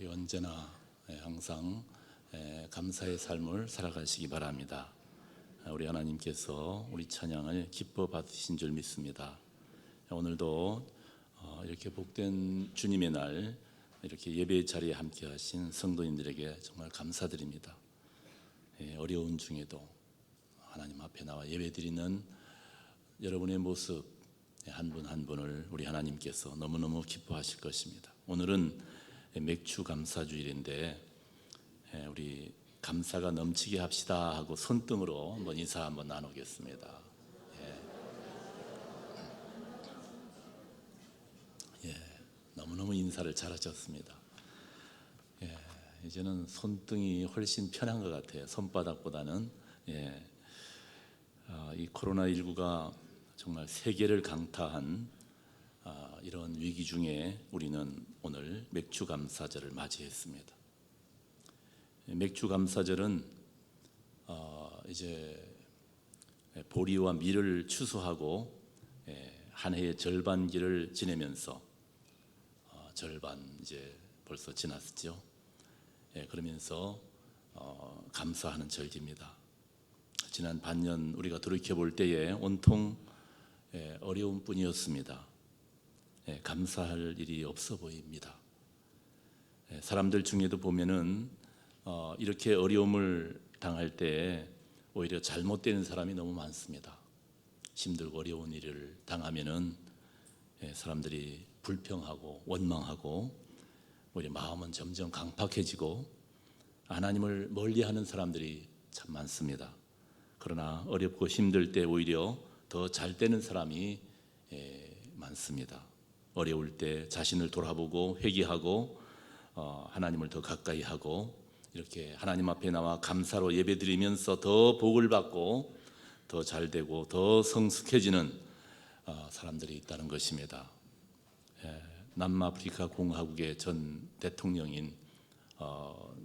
우리 언제나 항상 감사의 삶을 살아가시기 바랍니다. 우리 하나님께서 우리 찬양을 기뻐 받으신 줄 믿습니다. 오늘도 이렇게 복된 주님의 날 이렇게 예배 자리에 함께 하신 성도님들에게 정말 감사드립니다. 어려운 중에도 하나님 앞에 나와 예배드리는 여러분의 모습 한 분 한 분을 우리 하나님께서 너무너무 기뻐하실 것입니다. 오늘은 맥주 감사주일인데 우리 감사가 넘치게 합시다 하고 손등으로 한번 인사 한번 나누겠습니다. 너무너무 인사를 잘하셨습니다. 이제는 손등이 훨씬 편한 것 같아요. 손바닥보다는. 이 코로나19가 정말 세계를 강타한 이런 위기 중에 우리는 오늘 맥주 감사절을 맞이했습니다. 맥주 감사절은 이제 보리와 밀을 추수하고 한 해의 절반기를 지내면서 절반 이제 벌써 지났죠. 그러면서 감사하는 절기입니다. 지난 반년 우리가 돌이켜 볼 때에 온통 어려움뿐이었습니다. 감사할 일이 없어 보입니다. 사람들 중에도 보면은 이렇게 어려움을 당할 때 오히려 잘못되는 사람이 너무 많습니다. 힘들고 어려운 일을 당하면은 사람들이 불평하고 원망하고 오히려 마음은 점점 강팍해지고 하나님을 멀리하는 사람들이 참 많습니다. 그러나 어렵고 힘들 때 오히려 더 잘 되는 사람이 많습니다. 어려울 때 자신을 돌아보고 회개하고 하나님을 더 가까이 하고 이렇게 하나님 앞에 나와 감사로 예배드리면서 더 복을 받고 더 잘되고 더 성숙해지는 사람들이 있다는 것입니다. 남아프리카 공화국의 전 대통령인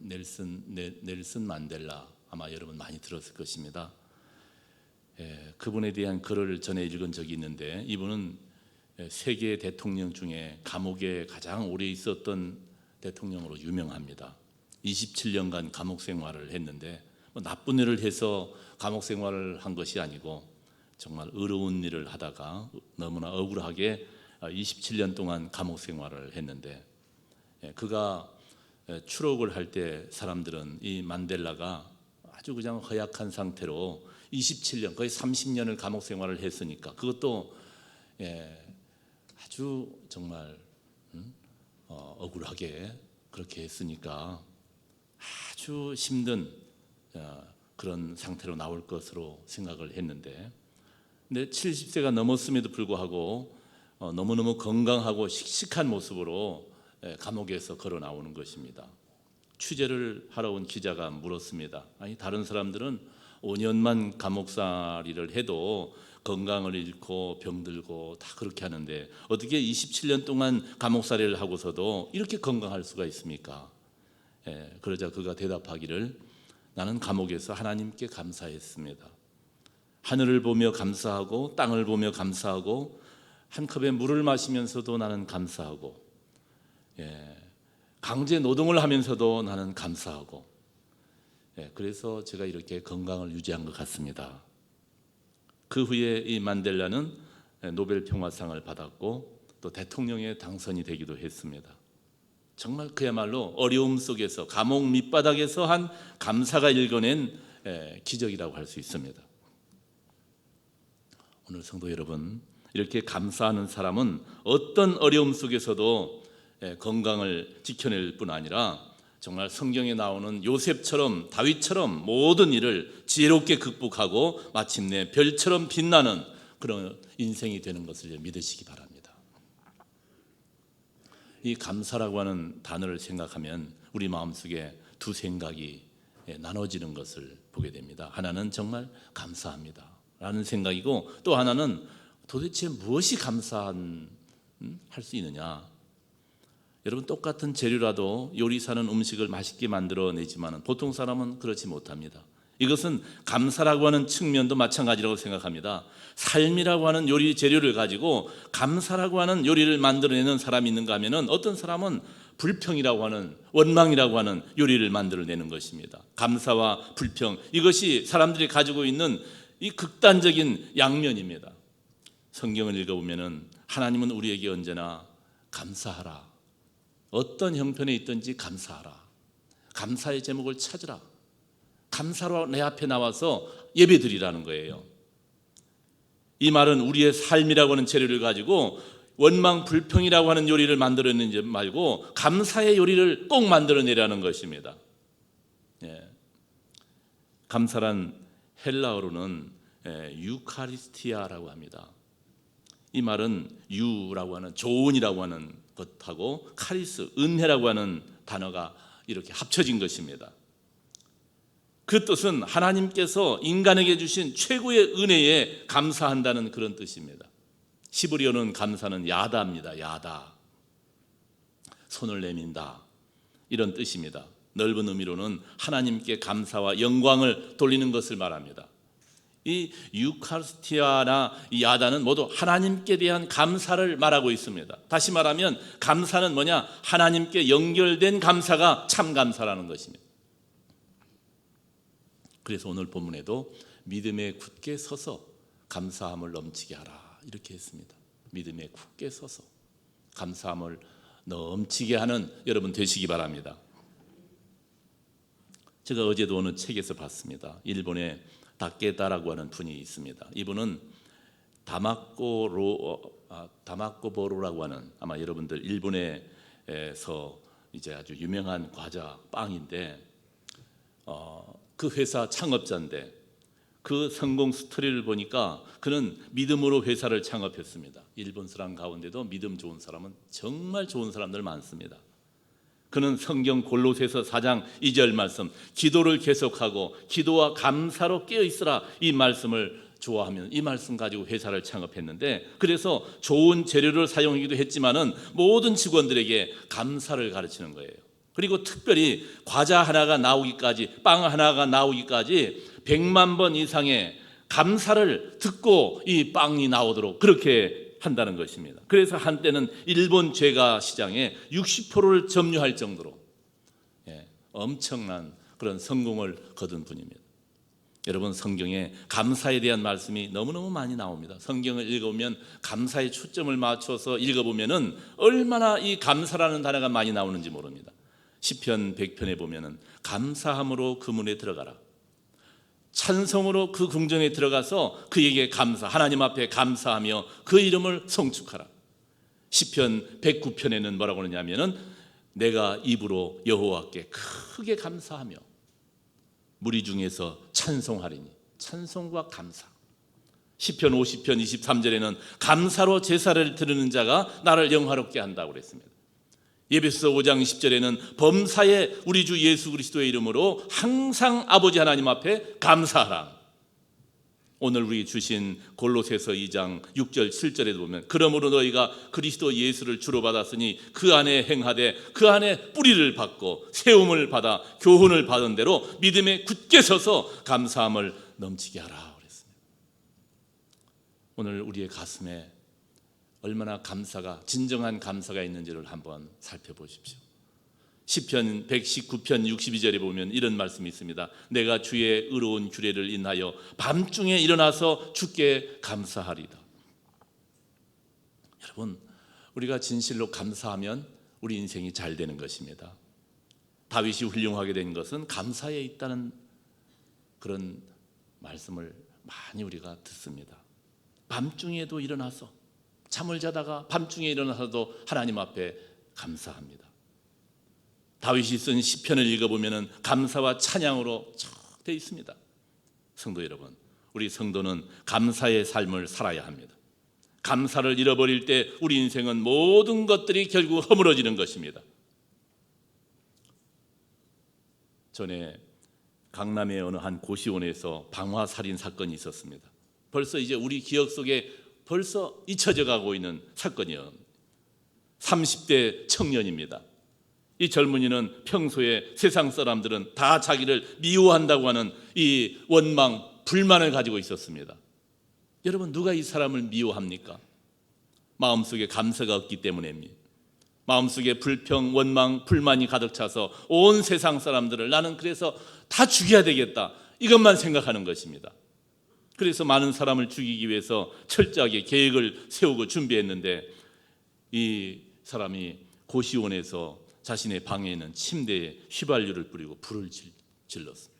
넬슨 만델라, 아마 여러분 많이 들었을 것입니다. 그분에 대한 글을 전에 읽은 적이 있는데, 이분은 세계 대통령 중에 감옥에 가장 오래 있었던 대통령으로 유명합니다. 27년간 감옥 생활을 했는데 나쁜 일을 해서 감옥 생활을 한 것이 아니고 정말 의로운 일을 하다가 너무나 억울하게 27년 동안 감옥 생활을 했는데, 그가 추록을 할 때 사람들은 이 만델라가 아주 그냥 허약한 상태로 27년, 거의 30년을 감옥 생활을 했으니까, 그것도 아주 정말 억울하게 그렇게 했으니까 아주 힘든 그런 상태로 나올 것으로 생각을 했는데, 근데 70세가 넘었음에도 불구하고 너무너무 건강하고 씩씩한 모습으로 감옥에서 걸어 나오는 것입니다. 취재를 하러 온 기자가 물었습니다. 아니, 다른 사람들은 5년만 감옥살이를 해도 건강을 잃고 병들고 다 그렇게 하는데 어떻게 27년 동안 감옥살이를 하고서도 이렇게 건강할 수가 있습니까? 그러자 그가 대답하기를, 나는 감옥에서 하나님께 감사했습니다. 하늘을 보며 감사하고 땅을 보며 감사하고 한 컵의 물을 마시면서도 나는 감사하고 강제 노동을 하면서도 나는 감사하고 그래서 제가 이렇게 건강을 유지한 것 같습니다. 그 후에 이 만델라는 노벨 평화상을 받았고 또 대통령에 당선이 되기도 했습니다. 정말 그야말로 어려움 속에서 감옥 밑바닥에서 한 감사가 일궈낸 기적이라고 할 수 있습니다. 오늘 성도 여러분, 이렇게 감사하는 사람은 어떤 어려움 속에서도 건강을 지켜낼 뿐 아니라 정말 성경에 나오는 요셉처럼 다윗처럼 모든 일을 지혜롭게 극복하고 마침내 별처럼 빛나는 그런 인생이 되는 것을 믿으시기 바랍니다. 이 감사라고 하는 단어를 생각하면 우리 마음속에 두 생각이 나눠지는 것을 보게 됩니다. 하나는 정말 감사합니다 라는 생각이고, 또 하나는 도대체 무엇이 감사할 수 있느냐. 여러분, 똑같은 재료라도 요리사는 음식을 맛있게 만들어내지만 보통 사람은 그렇지 못합니다. 이것은 감사라고 하는 측면도 마찬가지라고 생각합니다. 삶이라고 하는 요리 재료를 가지고 감사라고 하는 요리를 만들어내는 사람이 있는가 하면은 어떤 사람은 불평이라고 하는, 원망이라고 하는 요리를 만들어내는 것입니다. 감사와 불평, 이것이 사람들이 가지고 있는 이 극단적인 양면입니다. 성경을 읽어보면은 하나님은 우리에게 언제나 감사하라, 어떤 형편에 있든지 감사하라, 감사의 제목을 찾으라, 감사로 내 앞에 나와서 예배드리라는 거예요. 이 말은 우리의 삶이라고 하는 재료를 가지고 원망 불평이라고 하는 요리를 만들어내지 말고 감사의 요리를 꼭 만들어내라는 것입니다. 감사란 헬라어로는 유카리스티아라고 합니다. 이 말은 유라고 하는 조언이라고 하는 것하고 카리스, 은혜라고 하는 단어가 이렇게 합쳐진 것입니다. 그 뜻은 하나님께서 인간에게 주신 최고의 은혜에 감사한다는 그런 뜻입니다. 히브리어는 감사는 야다입니다. 야다, 손을 내민다, 이런 뜻입니다. 넓은 의미로는 하나님께 감사와 영광을 돌리는 것을 말합니다. 이 유카리스티아나 이 야다는 모두 하나님께 대한 감사를 말하고 있습니다. 다시 말하면 감사는 뭐냐? 하나님께 연결된 감사가 참 감사라는 것입니다. 그래서 오늘 본문에도 믿음에 굳게 서서 감사함을 넘치게 하라, 이렇게 했습니다. 믿음에 굳게 서서 감사함을 넘치게 하는 여러분 되시기 바랍니다. 제가 어제도 어느 책에서 봤습니다. 일본의 다케다라고 하는 분이 있습니다. 이분은 다마코보로라고 하는, 아마 여러분들 일본에서 이제 아주 유명한 과자 빵인데 그 회사 창업자인데 그 성공 스토리를 보니까 그는 믿음으로 회사를 창업했습니다. 일본 사람 가운데도 믿음 좋은 사람은 정말 좋은 사람들 많습니다. 그는 성경 골로새서 4장 2절 말씀, 기도를 계속하고 기도와 감사로 깨어 있으라, 이 말씀을 좋아하면 이 말씀 가지고 회사를 창업했는데, 그래서 좋은 재료를 사용하기도 했지만은 모든 직원들에게 감사를 가르치는 거예요. 그리고 특별히 과자 하나가 나오기까지, 빵 하나가 나오기까지 100만 번 이상의 감사를 듣고 이 빵이 나오도록 그렇게 한다는 것입니다. 그래서 한때는 일본 제과 시장에 60%를 점유할 정도로 엄청난 그런 성공을 거둔 분입니다. 여러분, 성경에 감사에 대한 말씀이 너무너무 많이 나옵니다. 성경을 읽어보면 감사에 초점을 맞춰서 읽어보면은 얼마나 이 감사라는 단어가 많이 나오는지 모릅니다. 시편 100편에 보면은 감사함으로 그 문에 들어가라, 찬송으로 그 궁전에 들어가서 그에게 감사, 하나님 앞에 감사하며 그 이름을 송축하라. 시편 109편에는 뭐라고 하냐면은 내가 입으로 여호와께 크게 감사하며 무리 중에서 찬송하리니, 찬송과 감사. 시편 50편 23절에는 감사로 제사를 드리는 자가 나를 영화롭게 한다고 그랬습니다. 예배서 5장 10절에는 범사에 우리 주 예수 그리스도의 이름으로 항상 아버지 하나님 앞에 감사하라. 오늘 우리 주신 골로새서 2장 6절 7절에도 보면 그러므로 너희가 그리스도 예수를 주로 받았으니 그 안에 행하되 그 안에 뿌리를 받고 세움을 받아 교훈을 받은 대로 믿음에 굳게 서서 감사함을 넘치게 하라 그랬습니다. 오늘 우리의 가슴에 얼마나 감사가, 진정한 감사가 있는지를 한번 살펴보십시오. 시편 119편 62절에 보면 이런 말씀이 있습니다. 내가 주의 의로운 규례를 인하여 밤중에 일어나서 주께 감사하리다. 여러분, 우리가 진실로 감사하면 우리 인생이 잘 되는 것입니다. 다윗이 훌륭하게 된 것은 감사에 있다는 그런 말씀을 많이 우리가 듣습니다. 밤중에도 일어나서, 잠을 자다가 밤중에 일어나서도 하나님 앞에 감사합니다. 다윗이 쓴 시편을 읽어보면 감사와 찬양으로 쫙 되어 있습니다. 성도 여러분, 우리 성도는 감사의 삶을 살아야 합니다. 감사를 잃어버릴 때 우리 인생은 모든 것들이 결국 허물어지는 것입니다. 전에 강남의 어느 한 고시원에서 방화살인 사건이 있었습니다. 벌써 이제 우리 기억 속에 벌써 잊혀져 가고 있는 사건이요. 30대 청년입니다. 이 젊은이는 평소에 세상 사람들은 다 자기를 미워한다고 하는 이 원망, 불만을 가지고 있었습니다. 여러분, 누가 이 사람을 미워합니까? 마음속에 감사가 없기 때문입니다. 마음속에 불평, 원망, 불만이 가득 차서 온 세상 사람들을 나는 그래서 다 죽여야 되겠다, 이것만 생각하는 것입니다. 그래서 많은 사람을 죽이기 위해서 철저하게 계획을 세우고 준비했는데, 이 사람이 고시원에서 자신의 방에 있는 침대에 휘발유를 뿌리고 불을 질렀습니다.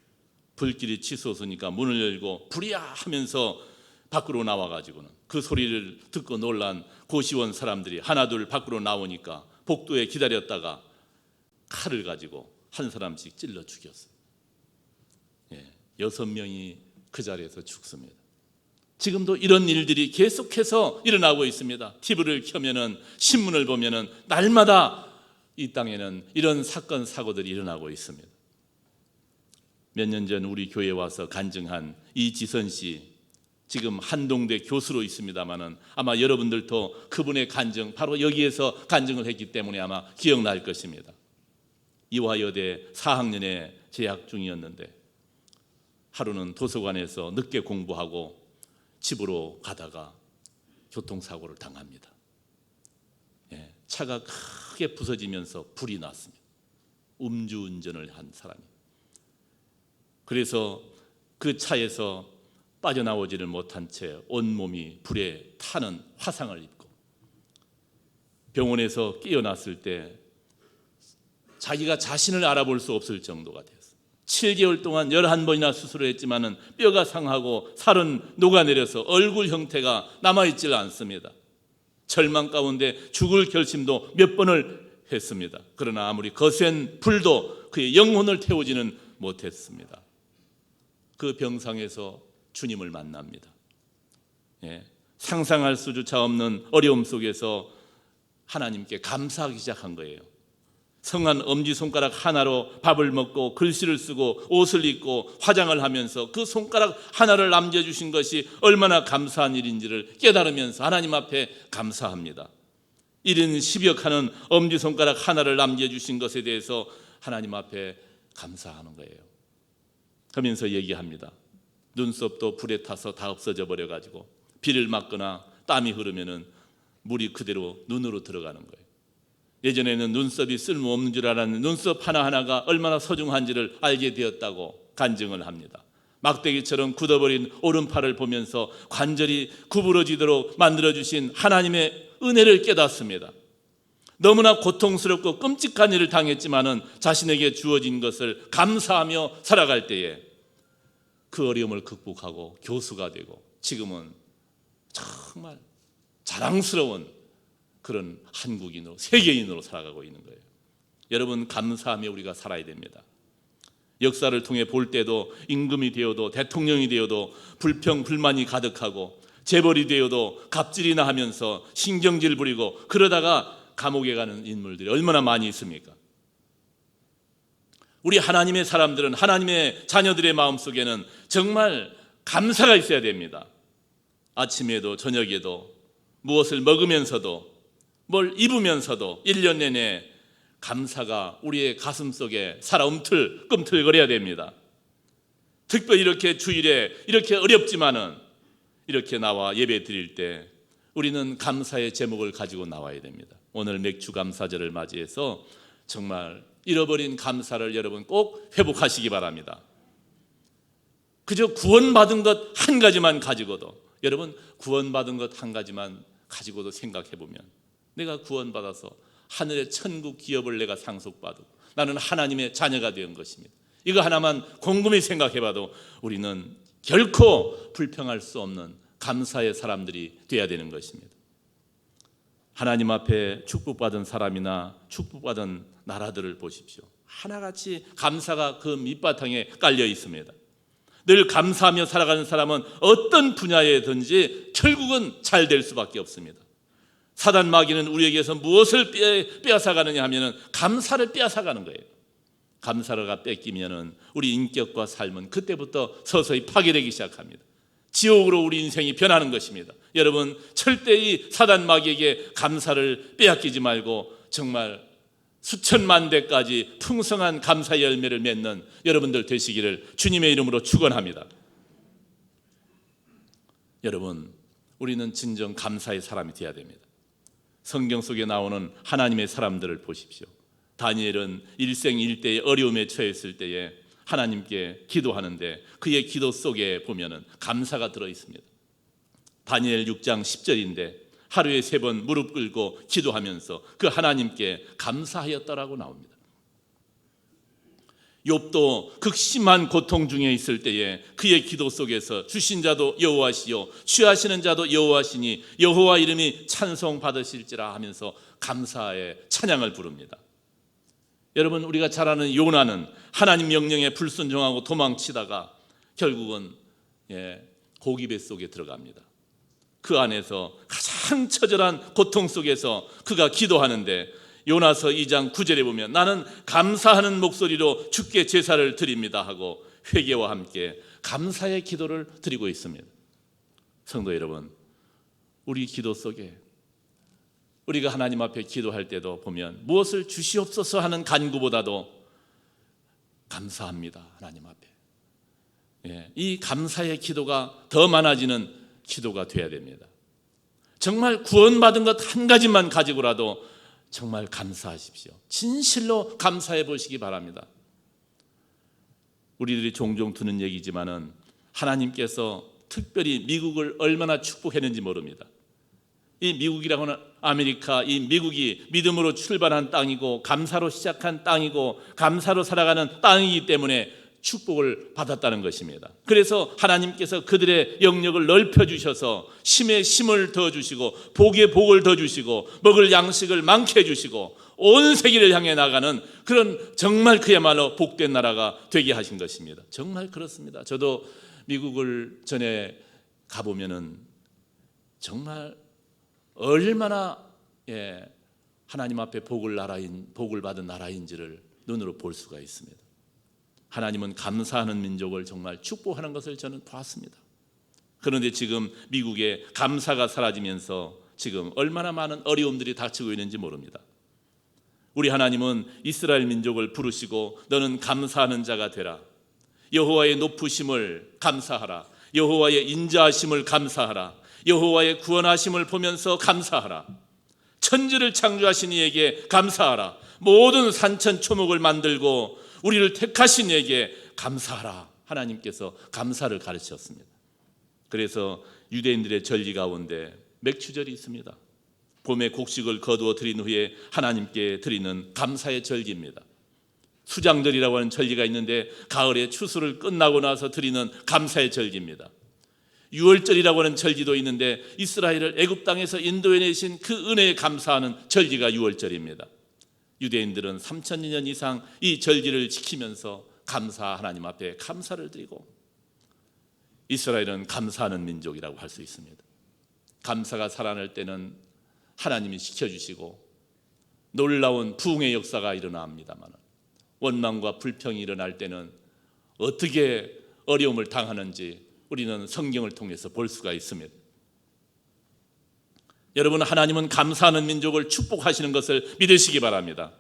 불길이 치솟으니까 문을 열고 불이야 하면서 밖으로 나와가지고는 그 소리를 듣고 놀란 고시원 사람들이 하나둘 밖으로 나오니까 복도에 기다렸다가 칼을 가지고 한 사람씩 찔러 죽였어요. 6명이 그 자리에서 죽습니다. 지금도 이런 일들이 계속해서 일어나고 있습니다. TV를 켜면은, 신문을 보면은 날마다 이 땅에는 이런 사건 사고들이 일어나고 있습니다. 몇 년 전 우리 교회에 와서 간증한 이지선 씨, 지금 한동대 교수로 있습니다마는 아마 여러분들도 그분의 간증, 바로 여기에서 간증을 했기 때문에 아마 기억날 것입니다. 이화여대 4학년에 재학 중이었는데 하루는 도서관에서 늦게 공부하고 집으로 가다가 교통사고를 당합니다. 차가 크게 부서지면서 불이 났습니다. 음주운전을 한 사람이. 그래서 그 차에서 빠져나오지를 못한 채 온몸이 불에 타는 화상을 입고 병원에서 깨어났을 때 자기가 자신을 알아볼 수 없을 정도가 되었어요. 7개월 동안 11번이나 수술을 했지만은 뼈가 상하고 살은 녹아내려서 얼굴 형태가 남아있질 않습니다. 절망 가운데 죽을 결심도 몇 번을 했습니다. 그러나 아무리 거센 불도 그의 영혼을 태우지는 못했습니다. 그 병상에서 주님을 만납니다. 상상할 수조차 없는 어려움 속에서 하나님께 감사하기 시작한 거예요. 성한 엄지손가락 하나로 밥을 먹고 글씨를 쓰고 옷을 입고 화장을 하면서 그 손가락 하나를 남겨주신 것이 얼마나 감사한 일인지를 깨달으면서 하나님 앞에 감사합니다. 1인 10여 칸은 엄지손가락 하나를 남겨주신 것에 대해서 하나님 앞에 감사하는 거예요. 하면서 얘기합니다. 눈썹도 불에 타서 다 없어져 버려가지고 비를 맞거나 땀이 흐르면은 물이 그대로 눈으로 들어가는 거예요. 예전에는 눈썹이 쓸모없는 줄 알았는데 눈썹 하나하나가 얼마나 소중한지를 알게 되었다고 간증을 합니다. 막대기처럼 굳어버린 오른팔을 보면서 관절이 구부러지도록 만들어주신 하나님의 은혜를 깨닫습니다. 너무나 고통스럽고 끔찍한 일을 당했지만은 자신에게 주어진 것을 감사하며 살아갈 때에 그 어려움을 극복하고 교수가 되고 지금은 정말 자랑스러운 그런 한국인으로, 세계인으로 살아가고 있는 거예요. 여러분, 감사하며 우리가 살아야 됩니다. 역사를 통해 볼 때도 임금이 되어도 대통령이 되어도 불평 불만이 가득하고 재벌이 되어도 갑질이나 하면서 신경질 부리고 그러다가 감옥에 가는 인물들이 얼마나 많이 있습니까? 우리 하나님의 사람들은, 하나님의 자녀들의 마음속에는 정말 감사가 있어야 됩니다. 아침에도 저녁에도 무엇을 먹으면서도 뭘 입으면서도 1년 내내 감사가 우리의 가슴 속에 살아 꿈틀거려야 됩니다. 특별히 이렇게 주일에 이렇게 어렵지만은 이렇게 나와 예배 드릴 때 우리는 감사의 제목을 가지고 나와야 됩니다. 오늘 맥주 감사절을 맞이해서 정말 잃어버린 감사를 여러분 꼭 회복하시기 바랍니다. 그저 구원받은 것 한 가지만 가지고도, 여러분 구원받은 것 한 가지만 가지고도 생각해보면 내가 구원받아서 하늘의 천국 기업을 내가 상속받고 나는 하나님의 자녀가 된 것입니다. 이거 하나만 곰곰이 생각해봐도 우리는 결코 불평할 수 없는 감사의 사람들이 되어야 되는 것입니다. 하나님 앞에 축복받은 사람이나 축복받은 나라들을 보십시오. 하나같이 감사가 그 밑바탕에 깔려 있습니다. 늘 감사하며 살아가는 사람은 어떤 분야에든지 결국은 잘 될 수밖에 없습니다. 사단 마귀는 우리에게서 무엇을 빼앗아가느냐 하면은 감사를 빼앗아가는 거예요. 감사가 뺏기면은 우리 인격과 삶은 그때부터 서서히 파괴되기 시작합니다. 지옥으로 우리 인생이 변하는 것입니다. 여러분, 철저히 사단 마귀에게 감사를 빼앗기지 말고 정말 수천만 대까지 풍성한 감사의 열매를 맺는 여러분들 되시기를 주님의 이름으로 축원합니다. 여러분, 우리는 진정 감사의 사람이 되어야 됩니다. 성경 속에 나오는 하나님의 사람들을 보십시오. 다니엘은 일생일대의 어려움에 처했을 때에 하나님께 기도하는데 그의 기도 속에 보면은 감사가 들어 있습니다. 다니엘 6장 10절인데 하루에 3번 무릎 꿇고 기도하면서 그 하나님께 감사하였다라고 나옵니다. 욥도 극심한 고통 중에 있을 때에 그의 기도 속에서 주신 자도 여호와시요 취하시는 자도 여호와시니 여호와 이름이 찬송 받으실지라 하면서 감사의 찬양을 부릅니다. 여러분, 우리가 잘 아는 요나는 하나님 명령에 불순종하고 도망치다가 결국은 고기배 속에 들어갑니다. 그 안에서 가장 처절한 고통 속에서 그가 기도하는데 요나서 2장 9절에 보면 나는 감사하는 목소리로 주께 제사를 드립니다 하고 회개와 함께 감사의 기도를 드리고 있습니다. 성도 여러분, 우리 기도 속에 우리가 하나님 앞에 기도할 때도 보면 무엇을 주시옵소서 하는 간구보다도 감사합니다 하나님 앞에, 이 감사의 기도가 더 많아지는 기도가 돼야 됩니다. 정말 구원받은 것 한 가지만 가지고라도 정말 감사하십시오. 진실로 감사해 보시기 바랍니다. 우리들이 종종 듣는 얘기지만은 하나님께서 특별히 미국을 얼마나 축복했는지 모릅니다. 이 미국이라고는 아메리카, 이 미국이 믿음으로 출발한 땅이고 감사로 시작한 땅이고 감사로 살아가는 땅이기 때문에 축복을 받았다는 것입니다. 그래서 하나님께서 그들의 영역을 넓혀주셔서 심에 심을 더 주시고 복에 복을 더 주시고 먹을 양식을 많게 해주시고 온 세계를 향해 나가는 그런 정말 그야말로 복된 나라가 되게 하신 것입니다. 정말 그렇습니다. 저도 미국을 전에 가보면은 정말 얼마나 하나님 앞에 복을 받은 나라인지를 눈으로 볼 수가 있습니다. 하나님은 감사하는 민족을 정말 축복하는 것을 저는 봤습니다. 그런데 지금 미국에 감사가 사라지면서 지금 얼마나 많은 어려움들이 닥치고 있는지 모릅니다. 우리 하나님은 이스라엘 민족을 부르시고 너는 감사하는 자가 되라. 여호와의 높으심을 감사하라. 여호와의 인자하심을 감사하라. 여호와의 구원하심을 보면서 감사하라. 천지를 창조하신 이에게 감사하라. 모든 산천초목을 만들고 우리를 택하신 이에게 감사하라. 하나님께서 감사를 가르치셨습니다. 그래서 유대인들의 절기 가운데 맥추절이 있습니다. 봄에 곡식을 거두어 드린 후에 하나님께 드리는 감사의 절기입니다. 수장절이라고 하는 절기가 있는데 가을에 추수를 끝나고 나서 드리는 감사의 절기입니다. 유월절이라고 하는 절기도 있는데 이스라엘을 애굽 땅에서 인도해내신 그 은혜에 감사하는 절기가 유월절입니다. 유대인들은 3000년 이상 이 절기를 지키면서 하나님 앞에 감사를 드리고 이스라엘은 감사하는 민족이라고 할 수 있습니다. 감사가 살아날 때는 하나님이 지켜주시고 놀라운 부흥의 역사가 일어납니다만 원망과 불평이 일어날 때는 어떻게 어려움을 당하는지 우리는 성경을 통해서 볼 수가 있습니다. 여러분, 하나님은 감사하는 민족을 축복하시는 것을 믿으시기 바랍니다.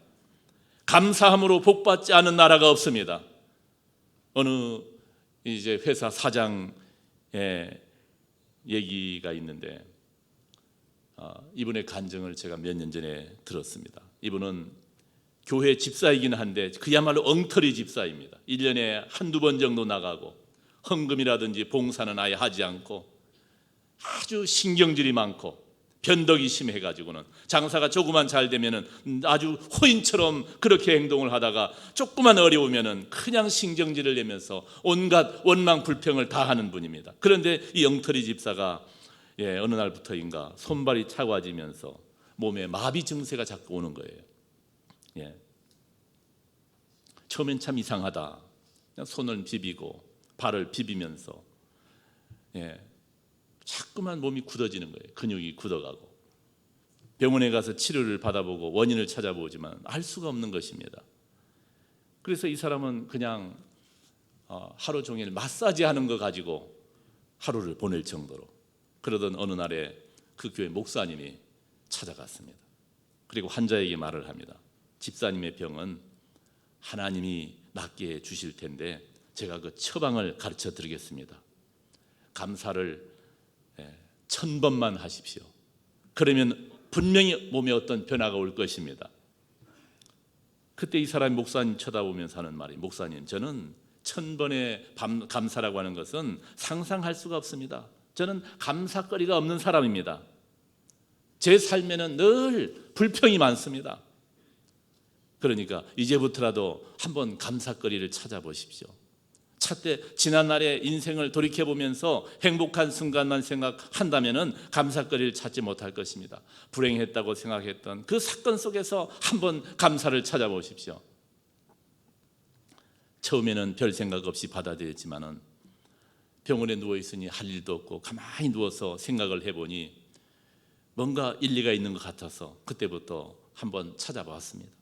감사함으로 복받지 않은 나라가 없습니다. 어느 이제 회사 사장의 얘기가 있는데 이분의 간증을 제가 몇 년 전에 들었습니다. 이분은 교회 집사이긴 한데 그야말로 엉터리 집사입니다. 1년에 한두 번 정도 나가고 헌금이라든지 봉사는 아예 하지 않고 아주 신경질이 많고 변덕이 심해가지고는 장사가 조금만 잘 되면은 아주 호인처럼 그렇게 행동을 하다가 조금만 어려우면은 그냥 신경질을 내면서 온갖 원망 불평을 다 하는 분입니다. 그런데 이 엉터리 집사가 어느 날부터인가 손발이 차가워지면서 몸에 마비 증세가 자꾸 오는 거예요. 처음엔 참 이상하다. 그냥 손을 비비고 발을 비비면서 자꾸만 몸이 굳어지는 거예요. 근육이 굳어가고 병원에 가서 치료를 받아보고 원인을 찾아보지만 알 수가 없는 것입니다. 그래서 이 사람은 그냥 하루 종일 마사지 하는 거 가지고 하루를 보낼 정도로 그러던 어느 날에 그 교회 목사님이 찾아갔습니다. 그리고 환자에게 말을 합니다. 집사님의 병은 하나님이 낫게 주실 텐데 제가 그 처방을 가르쳐 드리겠습니다. 감사를 1000번만 하십시오. 그러면 분명히 몸에 어떤 변화가 올 것입니다. 그때 이 사람이 목사님 쳐다보면서 하는 말이, 목사님, 저는 1000번의 감사라고 하는 것은 상상할 수가 없습니다. 저는 감사거리가 없는 사람입니다. 제 삶에는 늘 불평이 많습니다. 그러니까 이제부터라도 한번 감사거리를 찾아보십시오. 차때 지난날의 인생을 돌이켜보면서 행복한 순간만 생각한다면 감사거리를 찾지 못할 것입니다. 불행했다고 생각했던 그 사건 속에서 한번 감사를 찾아보십시오. 처음에는 별 생각 없이 받아들였지만은 병원에 누워있으니 할 일도 없고 가만히 누워서 생각을 해보니 뭔가 일리가 있는 것 같아서 그때부터 한번 찾아봤습니다.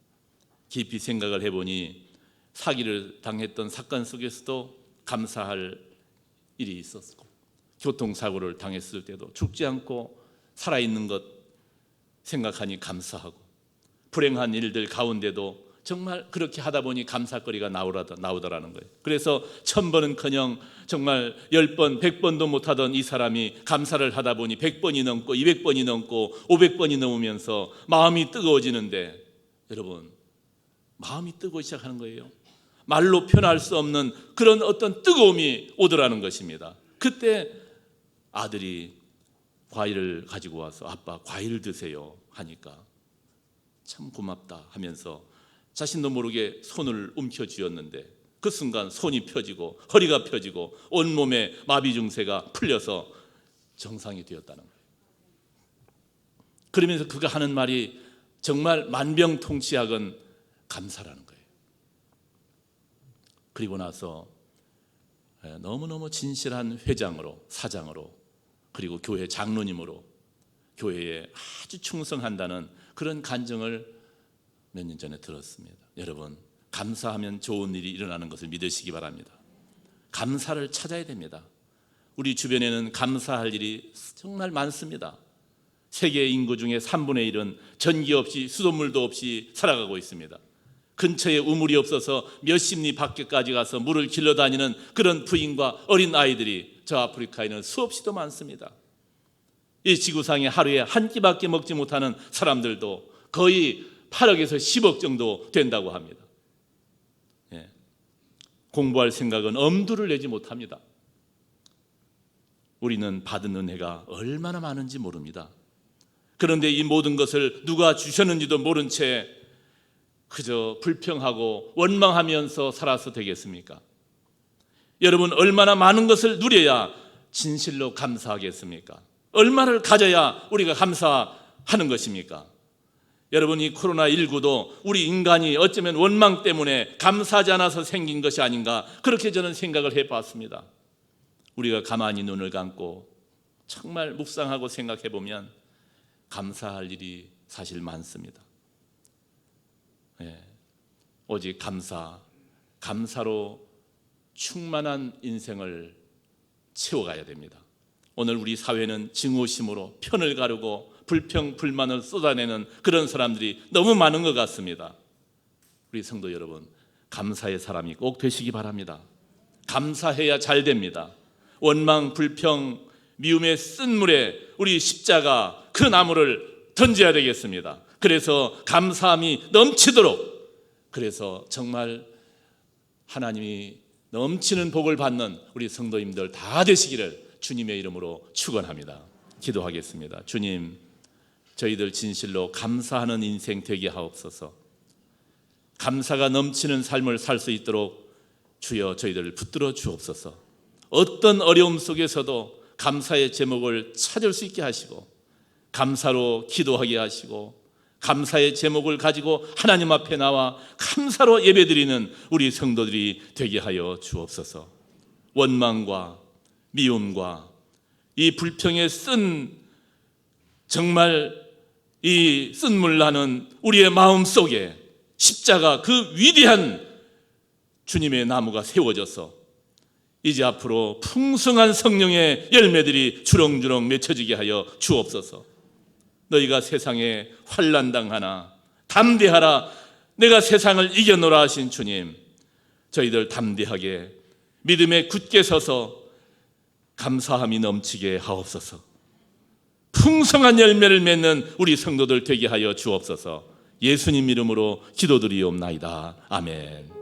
깊이 생각을 해보니 사기를 당했던 사건 속에서도 감사할 일이 있었고, 교통사고를 당했을 때도 죽지 않고 살아있는 것 생각하니 감사하고, 불행한 일들 가운데도 정말 그렇게 하다 보니 감사거리가 나오더라는 거예요. 그래서 1000번은커녕 정말 10번, 100번도 못하던 이 사람이 감사를 하다 보니 100번이 넘고 200번이 넘고 500번이 넘으면서 마음이 뜨거워지는데, 여러분, 마음이 뜨고 시작하는 거예요. 말로 표현할 수 없는 그런 어떤 뜨거움이 오더라는 것입니다. 그때 아들이 과일을 가지고 와서 아빠 과일 드세요 하니까 참 고맙다 하면서 자신도 모르게 손을 움켜쥐었는데 그 순간 손이 펴지고 허리가 펴지고 온몸에 마비 증세가 풀려서 정상이 되었다는 거예요. 그러면서 그가 하는 말이 정말 만병통치약은 감사라는 거예요. 그리고 나서 너무너무 진실한 회장으로, 사장으로, 그리고 교회 장로님으로 교회에 아주 충성한다는 그런 간증을 몇 년 전에 들었습니다. 여러분, 감사하면 좋은 일이 일어나는 것을 믿으시기 바랍니다. 감사를 찾아야 됩니다. 우리 주변에는 감사할 일이 정말 많습니다. 세계 인구 중에 3분의 1은 전기 없이 수돗물도 없이 살아가고 있습니다. 근처에 우물이 없어서 몇십 리 밖에까지 가서 물을 길러 다니는 그런 부인과 어린 아이들이 저 아프리카에는 수없이도 많습니다. 이 지구상에 하루에 한 끼밖에 먹지 못하는 사람들도 거의 8억에서 10억 정도 된다고 합니다. 예. 공부할 생각은 엄두를 내지 못합니다. 우리는 받은 은혜가 얼마나 많은지 모릅니다. 그런데 이 모든 것을 누가 주셨는지도 모른 채 그저 불평하고 원망하면서 살아서 되겠습니까? 여러분, 얼마나 많은 것을 누려야 진실로 감사하겠습니까? 얼마를 가져야 우리가 감사하는 것입니까? 여러분, 이 코로나19도 우리 인간이 어쩌면 원망 때문에 감사하지 않아서 생긴 것이 아닌가, 그렇게 저는 생각을 해봤습니다. 우리가 가만히 눈을 감고 정말 묵상하고 생각해 보면 감사할 일이 사실 많습니다. 예, 오직 감사로 충만한 인생을 채워가야 됩니다. 오늘 우리 사회는 증오심으로 편을 가르고 불평, 불만을 쏟아내는 그런 사람들이 너무 많은 것 같습니다. 우리 성도 여러분, 감사의 사람이 꼭 되시기 바랍니다. 감사해야 잘 됩니다. 원망, 불평, 미움의 쓴 물에 우리 십자가 그 나무를 던져야 되겠습니다. 그래서 감사함이 넘치도록, 그래서 정말 하나님이 넘치는 복을 받는 우리 성도님들 다 되시기를 주님의 이름으로 축원합니다. 기도하겠습니다. 주님, 저희들 진실로 감사하는 인생 되게 하옵소서. 감사가 넘치는 삶을 살 수 있도록 주여 저희들을 붙들어 주옵소서. 어떤 어려움 속에서도 감사의 제목을 찾을 수 있게 하시고, 감사로 기도하게 하시고, 감사의 제목을 가지고 하나님 앞에 나와 감사로 예배드리는 우리 성도들이 되게 하여 주옵소서. 원망과 미움과 이 불평에 쓴 정말 이 쓴물 나는 우리의 마음 속에 십자가 그 위대한 주님의 나무가 세워져서 이제 앞으로 풍성한 성령의 열매들이 주렁주렁 맺혀지게 하여 주옵소서. 너희가 세상에 환난 당하나 담대하라, 내가 세상을 이겨노라 하신 주님, 저희들 담대하게 믿음에 굳게 서서 감사함이 넘치게 하옵소서. 풍성한 열매를 맺는 우리 성도들 되게 하여 주옵소서. 예수님 이름으로 기도드리옵나이다. 아멘.